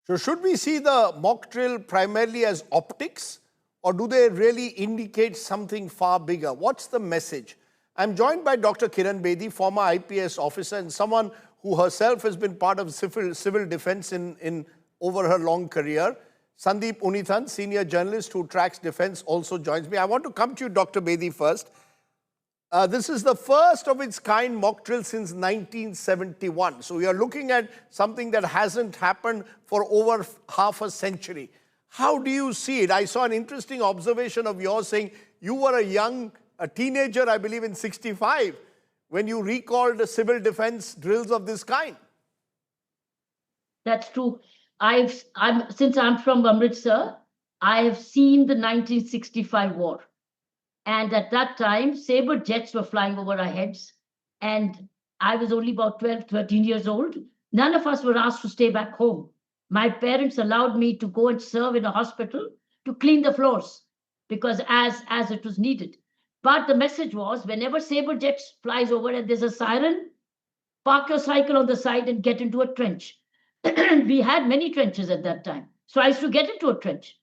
So should we see the mock drill primarily as optics, or do they really indicate something far bigger? What's the message? I'm joined by Dr. Kiran Bedi, former IPS officer and someone who herself has been part of civil defense in over her long career. Sandeep Unithan, senior journalist who tracks defense, also joins me. I want to come to you, Dr. Bedi, first. This is the first of its kind mock drill since 1971. So we are looking at something that hasn't happened for over half a century. How do you see it? I saw an interesting observation of yours saying you were a teenager, I believe, in 65, when you recalled the civil defense drills of this kind. That's true. Since I'm from Amritsar, I have seen the 1965 war. And at that time, Sabre jets were flying over our heads. And I was only about 12, 13 years old. None of us were asked to stay back home. My parents allowed me to go and serve in a hospital to clean the floors because as it was needed. But the message was, whenever Sabre jets flies over and there's a siren, park your cycle on the side and get into a trench. We had many trenches at that time. So I used to get into a trench.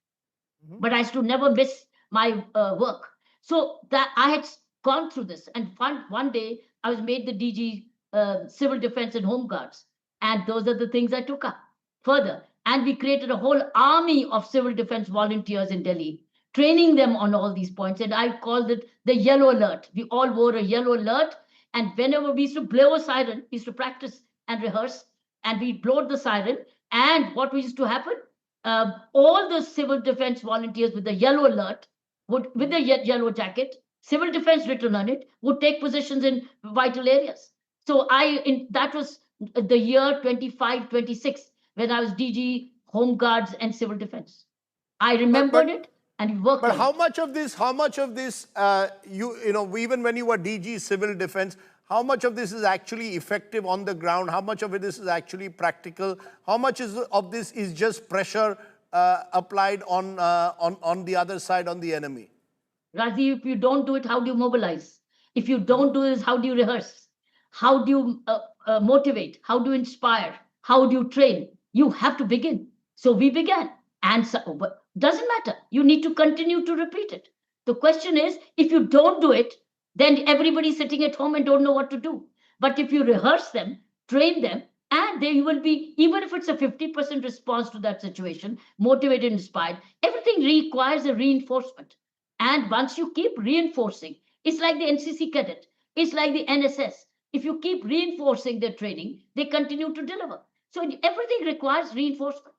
But I used to never miss my work. So that I had gone through this, and one day I was made the DG Civil Defense and Home Guards, and those are the things I took up further. And we created a whole army of civil defense volunteers in Delhi, training them on all these points. And I called it the yellow alert. We all wore a yellow alert, and whenever we used to blow a siren, we used to practice and rehearse, and we blowed the siren. And what used to happen? All the civil defense volunteers with the yellow alert with the yellow jacket, civil defense written on it, would take positions in vital areas. So that was the year 25, 26, when I was DG, Home Guards, and Civil Defense. I remembered it and we worked on it. But how much of this, even when you were DG Civil Defense, how much of this is actually effective on the ground? How much of it is actually practical? How much of this is just pressure applied on the other side, on the enemy? Rajiv, if you don't do it, how do you mobilize? If you don't do this, how do you rehearse? How do you motivate? How do you inspire? How do you train? You have to begin. So we began. And but doesn't matter. You need to continue to repeat it. The question is, if you don't do it, then everybody's sitting at home and don't know what to do. But if you rehearse them, train them, and they will be, even if it's a 50% response to that situation, motivated, inspired, everything requires a reinforcement. And once you keep reinforcing, it's like the NCC cadet, it's like the NSS. If you keep reinforcing their training, they continue to deliver. So everything requires reinforcement.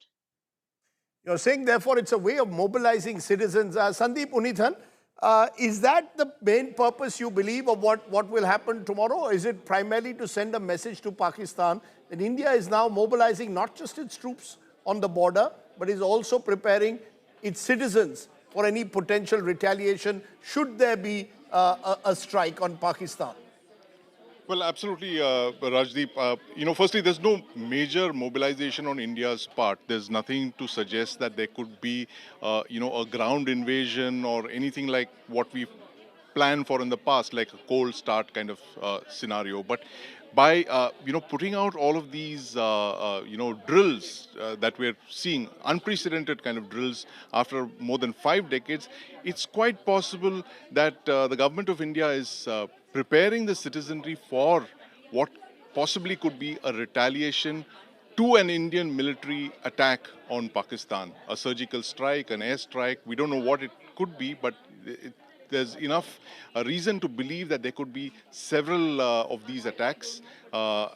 You're saying, therefore, it's a way of mobilizing citizens. Sandeep Unithan, is that the main purpose, you believe, of what will happen tomorrow? Or is it primarily to send a message to Pakistan that India is now mobilizing not just its troops on the border, but is also preparing its citizens for any potential retaliation should there be a strike on Pakistan? Well, absolutely, Rajdeep. Firstly, there's no major mobilization on India's part. There's nothing to suggest that there could be, a ground invasion or anything like what we planned for in the past, like a cold start kind of scenario. But by putting out all of these drills that we're seeing, unprecedented kind of drills after more than 5 decades, it's quite possible that the government of India is preparing the citizenry for what possibly could be a retaliation to an Indian military attack on Pakistan, a surgical strike, an airstrike. We don't know what it could be, but there's enough reason to believe that there could be several of these attacks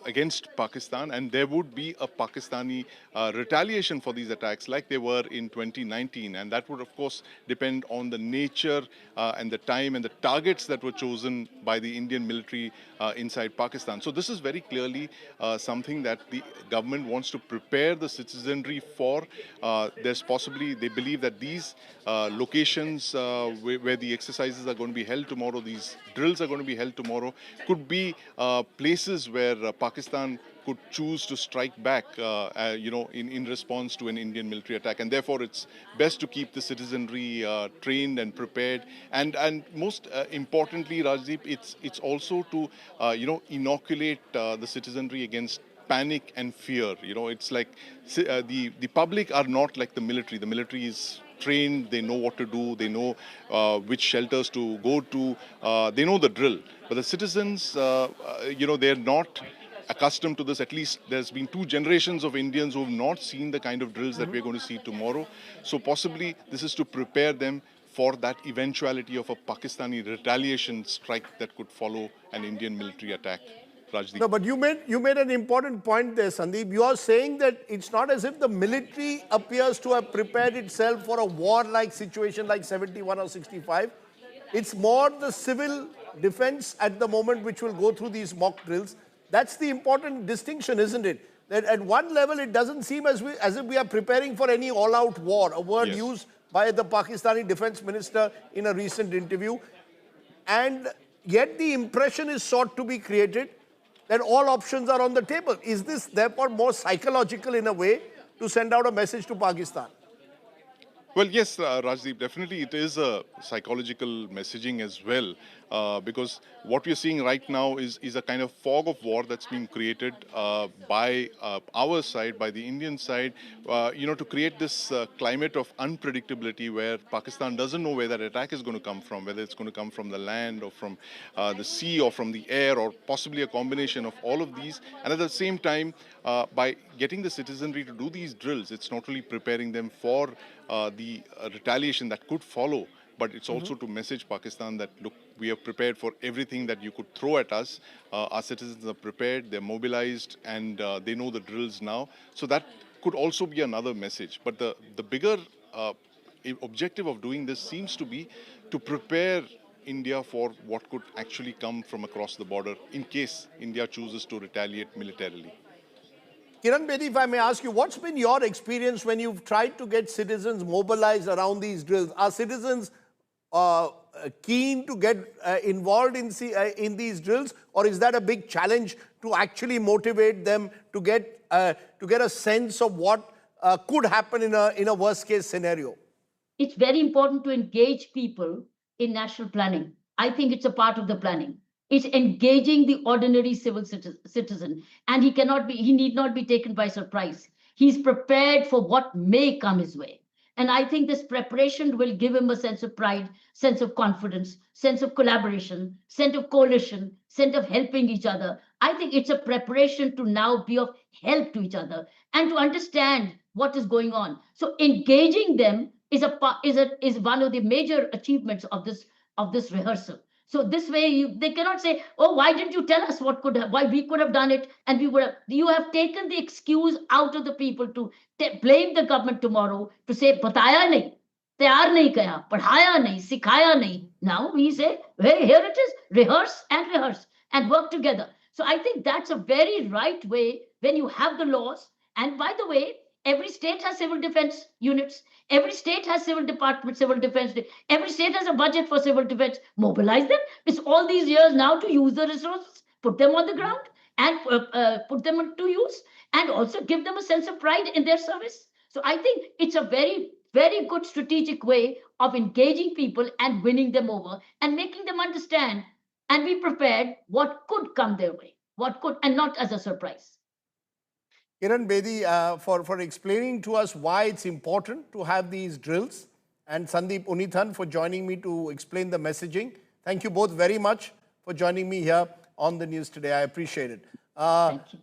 against Pakistan, and there would be a Pakistani retaliation for these attacks like they were in 2019. And that would, of course, depend on the nature and the time and the targets that were chosen by the Indian military inside Pakistan. So this is very clearly something that the government wants to prepare the citizenry for. There's possibly, they believe that these locations where the exercises are going to be held tomorrow, these drills are going to be held tomorrow, could be places where Pakistan could choose to strike back, in response to an Indian military attack. And therefore, it's best to keep the citizenry trained and prepared. And most importantly, Rajdeep, it's also to, inoculate the citizenry against panic and fear. It's like the public are not like the military. The military is trained, they know what to do, they know which shelters to go to, they know the drill. But the citizens, they're not accustomed to this. At least there's been 2 generations of Indians who have not seen the kind of drills that we're going to see tomorrow. So possibly this is to prepare them for that eventuality of a Pakistani retaliation strike that could follow an Indian military attack. Rajdeep. No, but you made an important point there, Sandeep. You are saying that it's not as if the military appears to have prepared itself for a war-like situation like 71 or 65. It's more the civil defense at the moment which will go through these mock drills. That's the important distinction, isn't it? That at one level, it doesn't seem as if we are preparing for any all-out war, a word Yes. used by the Pakistani defense minister in a recent interview. And yet the impression is sought to be created that all options are on the table. Is this therefore more psychological in a way to send out a message to Pakistan? Well, yes, Rajdeep, definitely it is a psychological messaging as well, because what we're seeing right now is a kind of fog of war that's being created by our side, by the Indian side, to create this climate of unpredictability where Pakistan doesn't know where that attack is going to come from, whether it's going to come from the land or from the sea or from the air or possibly a combination of all of these. And at the same time, by getting the citizenry to do these drills, it's not only preparing them for the retaliation that could follow, but it's also to message Pakistan that, look, we are prepared for everything that you could throw at us. Our citizens are prepared, they're mobilized, and they know the drills now. So that could also be another message. But the bigger objective of doing this seems to be to prepare India for what could actually come from across the border in case India chooses to retaliate militarily. Kiran Bedi, if I may ask you, what's been your experience when you've tried to get citizens mobilized around these drills? Are citizens keen to get involved in these drills, or is that a big challenge to actually motivate them to get a sense of what could happen in a worst case scenario? It's very important to engage people in national planning. I think it's a part of the planning. It's engaging the ordinary civil citizen, and he need not be taken by surprise. He's prepared for what may come his way. And I think this preparation will give him a sense of pride, sense of confidence, sense of collaboration, sense of coalition, sense of helping each other. I think it's a preparation to now be of help to each other and to understand what is going on. So engaging them is one of the major achievements of this rehearsal. So this way, they cannot say, "Oh, why didn't you tell us why we could have done it, and we would have." You have taken the excuse out of the people to blame the government tomorrow to say, "Bataya nahi, तैयार नहीं किया, पढ़ाया नहीं, सिखाया नहीं." Now we say, "Hey, here it is. Rehearse and work together." So I think that's a very right way when you have the laws. And by the way, every state has civil defense units. Every state has civil department, civil defense. Every state has a budget for civil defense. Mobilize them. It's all these years now to use the resources, put them on the ground, and put them to use, and also give them a sense of pride in their service. So I think it's a very, very good strategic way of engaging people and winning them over and making them understand and be prepared what could come their way, and not as a surprise. Kiran Bedi, for explaining to us why it's important to have these drills, and Sandeep Unithan for joining me to explain the messaging. Thank you both very much for joining me here on the news today. I appreciate it. Thank you.